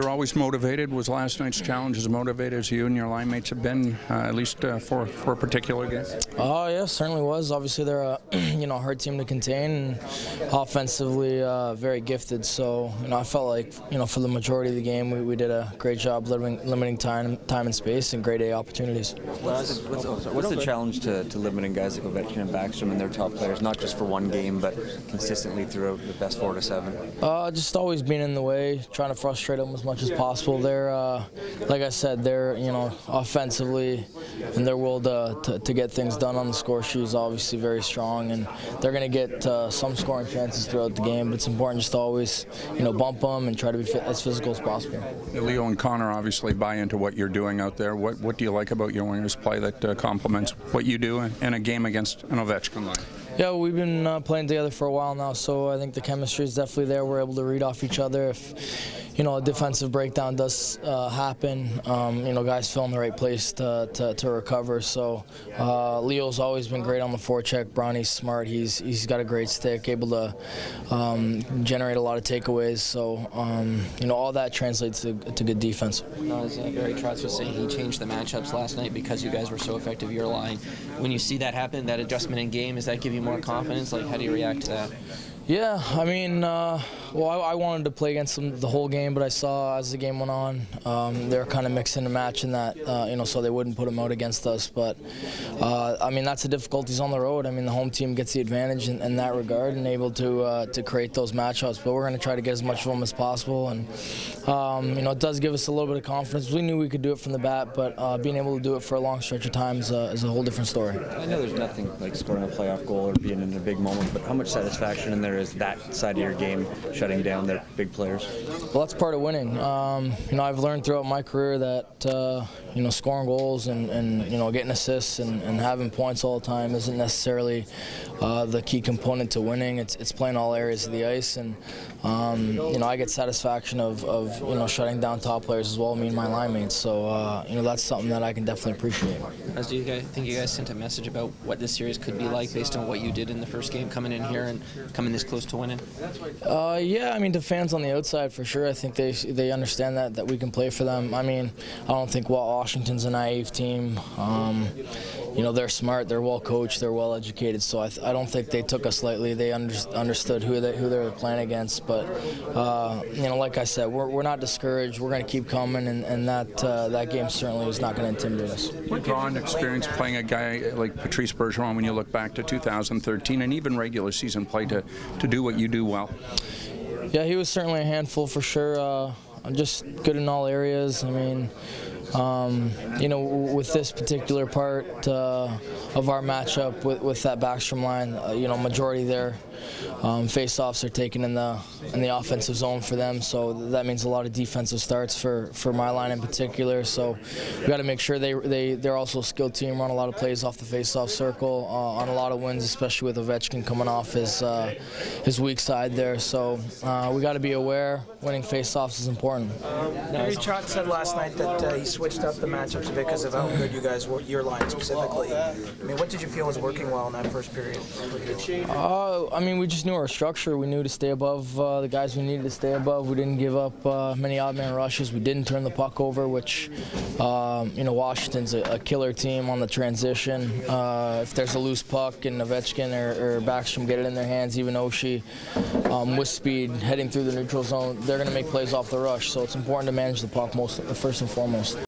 They're always motivated. Was last night's challenge as motivated as you and your line mates have been, at least for a particular game? Yeah, certainly was. Obviously, they're a hard team to contain, and offensively very gifted. So I felt like for the majority of the game we did a great job limiting time and space and grade A opportunities. What's the challenge to limiting guys like Ovechkin and Backstrom and their top players, not just for one game, but consistently throughout the best 4 to 7? Just always being in the way, trying to frustrate them as much as possible. They're, like I said, they're offensively and their will to get things done on the score sheet is obviously very strong, and they're going to get some scoring chances throughout the game. But it's important just to always bump them and try to be as physical as possible. Leo and Connor obviously buy into what you're doing out there. What do you like about your wingers' play that complements what you do in a game against an Ovechkin line? Yeah, we've been playing together for a while now, so I think the chemistry is definitely there. We're able to read off each other. If a defensive breakdown does happen, guys feel in the right place to recover. So Leo's always been great on the forecheck. Bronny's smart. He's got a great stick, able to generate a lot of takeaways. So all that translates to good defense. As Barry Trotz was saying, he changed the matchups last night because you guys were so effective. Your line. When you see that happen, that adjustment in game, does that give you more confidence? Like, how do you react to that? Yeah, I mean, I wanted to play against them the whole game, but I saw as the game went on, they were kind of mixing and matching that, so they wouldn't put them out against us. But, I mean, that's the difficulties on the road. I mean, the home team gets the advantage in that regard and able to create those matchups. But we're going to try to get as much of them as possible. And, it does give us a little bit of confidence. We knew we could do it from the bat, but being able to do it for a long stretch of time is a whole different story. I know there's nothing like scoring a playoff goal or being in a big moment, but how much satisfaction in there is that side of your game, shutting down their big players? Well, that's part of winning. I've learned throughout my career that scoring goals and getting assists and having points all the time isn't necessarily the key component to winning. It's playing all areas of the ice, and I get satisfaction of shutting down top players as well, me and my line mates. So that's something that I can definitely appreciate. Do you guys think you guys sent a message about what this series could be like based on what you did in the first game, coming in here and coming this close to winning? Yeah, I mean, to fans on the outside, for sure, I think they understand that we can play for them. I mean, I don't think Washington's a naive team. They're smart, they're well coached, they're well educated, so I don't think they took us lightly. They understood who they were playing against. But like I said, we're not discouraged. We're going to keep coming, and that game certainly is not going to intimidate us. You draw on experience playing a guy like Patrice Bergeron when you look back to 2013 and even regular season play to do what you do well. Yeah, he was certainly a handful for sure. Just good in all areas. I mean, with this particular part of our matchup with that Backstrom line, majority of their face-offs are taken in the offensive zone for them, so that means a lot of defensive starts for my line in particular. So we got to make sure they're also a skilled team, run a lot of plays off the face-off circle on a lot of wins, especially with Ovechkin coming off his weak side there. So we got to be aware. Winning face-offs is important. Barry Trotz said last night that he switched up the matchups a bit because of how good you guys were, your line specifically. I mean, what did you feel was working well in that first period for you? I mean, we just knew our structure. We knew to stay above the guys we needed to stay above. We didn't give up many odd man rushes. We didn't turn the puck over, which Washington's a killer team on the transition. If there's a loose puck and Ovechkin or Backstrom get it in their hands, even Oshie with speed heading through the neutral zone, they're going to make plays off the rush. So it's important to manage the puck first and foremost.